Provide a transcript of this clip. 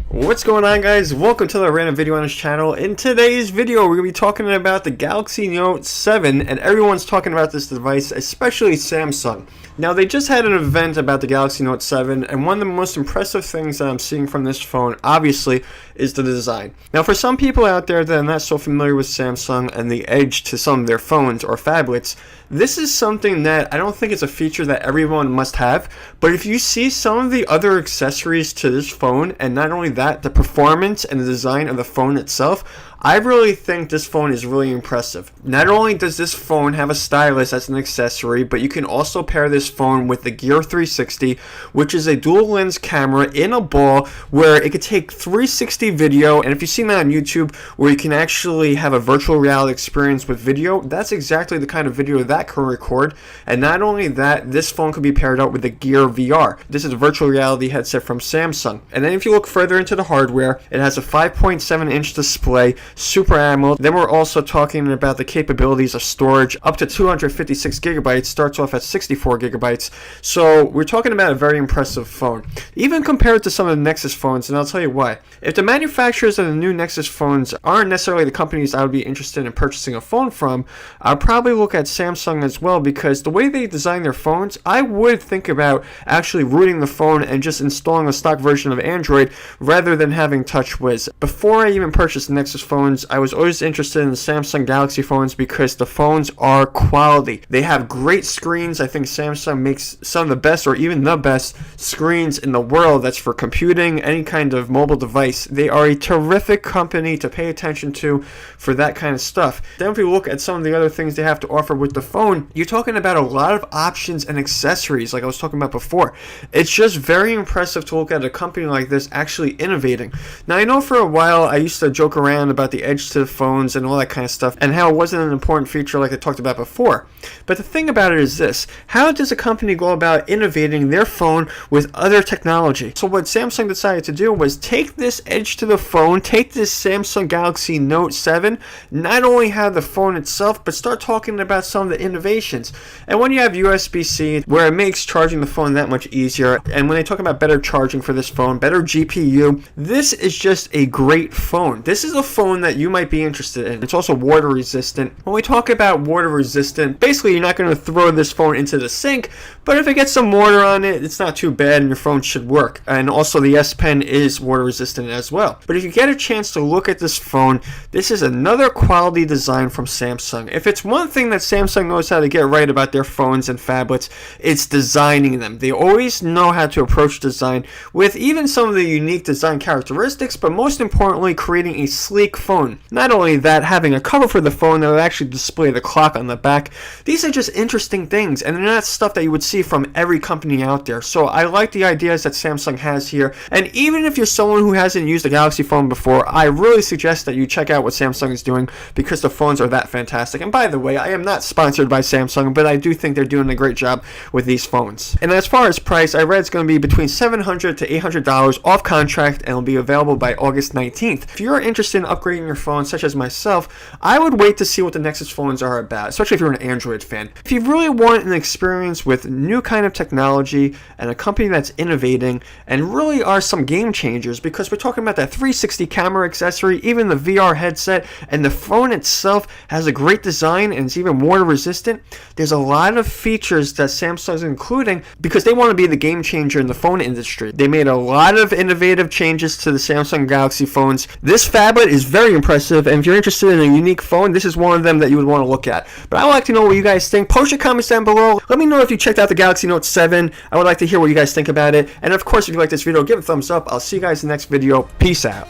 What's going on, guys? Welcome to the random video on this channel. In today's video, we're going to be talking about the Galaxy Note 7, and everyone's talking about this device, especially Samsung. Now, they just had an event about the Galaxy Note 7, and one of the most impressive things that I'm seeing from this phone, obviously, is the design. Now, for some people out there that are not so familiar with Samsung and the edge to some of their phones or phablets, this is something that I don't think it's a feature that everyone must have, but if you see some of the other accessories to this phone, and not only that, the performance and the design of the phone itself, I really think this phone is really impressive. Not only does this phone have a stylus as an accessory, but you can also pair this phone with the Gear 360, which is a dual lens camera in a ball where it could take 360 video, and if you've seen that on YouTube where you can actually have a virtual reality experience with video, that's exactly the kind of video that can record. And not only that, this phone could be paired up with the Gear VR. This is a virtual reality headset from Samsung. And then if you look further into the hardware, it has a 5.7-inch display, Super AMOLED. Then we're also talking about the capabilities of storage up to 256 gigabytes, starts off at 64 gigabytes. So we're talking about a very impressive phone, even compared to some of the Nexus phones, and I'll tell you why. If the manufacturers of the new Nexus phones aren't necessarily the companies I would be interested in purchasing a phone from, I'll probably look at Samsung as well, because the way they design their phones, I would think about actually rooting the phone and just installing a stock version of Android rather than having TouchWiz. Before I even purchased Nexus phones, I was always interested in the Samsung Galaxy phones because the phones are quality. They have great screens. I think Samsung makes some of the best or even the best screens in the world. That's for computing, any kind of mobile device. They are a terrific company to pay attention to for that kind of stuff. Then if you look at some of the other things they have to offer with the phone, you're talking about a lot of options and accessories like I was talking about before. It's just very impressive to look at a company like this actually innovating. Now, I know for a while I used to joke around about the edge to the phones and all that kind of stuff, and how it wasn't an important feature like I talked about before. But the thing about it is this: how does a company go about innovating their phone with other technology? So what Samsung decided to do was take this edge to the phone, take this Samsung Galaxy Note 7, not only have the phone itself, but start talking about some of the innovations. And when you have USB-C, where it makes charging the phone that much easier, and when they talk about better charging for this phone, better GPU, this is just a great phone. This is a phone that you might be interested in. It's also water resistant. When we talk about water resistant, basically you're not going to throw this phone into the sink, but if it gets some water on it, it's not too bad and your phone should work. And also the S Pen is water resistant as well. But if you get a chance to look at this phone, this is another quality design from Samsung. If it's one thing that Samsung knows how to get right about their phones and phablets, it's designing them. They always know how to approach design with even some of the unique design characteristics, but most importantly, creating a sleek phone. Not only that, having a cover for the phone that will actually display the clock on the back. These are just interesting things, and they're not stuff that you would see from every company out there. So I like the ideas that Samsung has here, and even if you're someone who hasn't used a Galaxy phone before, I really suggest that you check out what Samsung is doing, because the phones are that fantastic. And by the way, I am not sponsored by Samsung, but I do think they're doing a great job with these phones. And as far as price, I read it's going to be between $700 to $800 off contract, and will be available by August 19th. If you're interested in upgrading your phone, such as myself, I would wait to see what the Nexus phones are about, especially if you're an Android fan. If you really want an experience with new kind of technology and a company that's innovating and really are some game changers, because we're talking about that 360 camera accessory, even the VR headset, and the phone itself has a great design and it's even water resistant. There's a lot of features that Samsung's including because they want to be the game changer in the phone industry. They made a lot of innovative changes to the Samsung Galaxy phones. This phablet is very impressive, and if you're interested in a unique phone, this is one of them that you would want to look at. But I would like to know what you guys think. Post your comments down below. Let me know if you checked out the Galaxy Note 7. I would like to hear what you guys think about it. And of course, if you like this video, give it a thumbs up. I'll see you guys in the next video. Peace out.